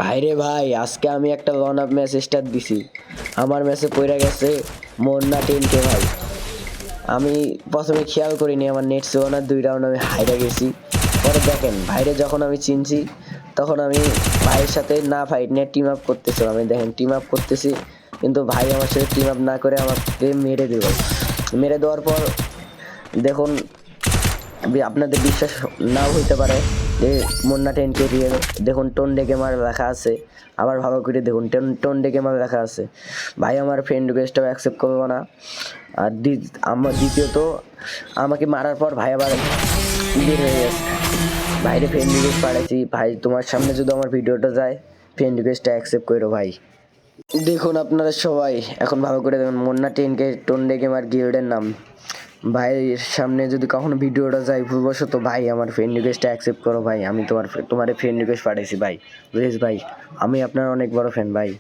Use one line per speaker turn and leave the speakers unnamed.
ভাইরে ভাই, আজকে আমি একটা লন আপ ম্যাচ স্টার্ট দিছি। আমার ম্যাচে পড়ে গেছে মোন্না 10K ভাই। আমি প্রথমে খেয়াল করিনি আমার নেট ছিল না, 2 রাউন্ড আমি হাইরা গেছি। পরে দেখেন ভাইরে যখন আমি চিনছি তখন আমি ভাইয়ের সাথে না ফাইট নিয়ে টিম আপ করতেছিলাম। আমি দেখেন টিম আপ করতেছি, কিন্তু ভাই আমার সাথে টিম আপ না করে আমাকে মেরে দিল। মেরে দেওয়ার পর দেখুন, আপনাদের বিশ্বাস নাও হইতে পারে যে মুন্না 10K দিয়ে দেখুন টোন্ডে গেমার লেখা আছে। আবার ভালো করে দেখুন টোন্ডে গেমার লেখা আছে। ভাই আমার ফ্রেন্ড রিকোয়েস্টটাও অ্যাকসেপ্ট করবো না। আর আমার দ্বিতীয়ত আমাকে মারার পর ভাই আবার বের হয়ে গেছে। ভাইরে ফ্রেন্ড রিকোয়েস্ট পাঠাইছি, ভাই তোমার সামনে যদি আমার ভিডিওটা যায় ফ্রেন্ড রিকোয়েস্টটা অ্যাকসেপ্ট করো ভাই। দেখুন আপনারা সবাই এখন ভালো করে দেখুন, মুন্না 10K টোন্ডে গেমার গিল্ডের নাম। ভাইয়ের সামনে যদি কখনো ভিডিওটা যায় ভুলবশত, ভাই আমার ফ্রেন্ড রিকোয়েস্টটা অ্যাকসেপ্ট করো ভাই। আমি তোমার ফ্রেন্ড রিকোয়েস্ট পাঠাইছি ভাই, প্লিজ ভাই। আমি আপনার অনেক বড় ফ্যান ভাই।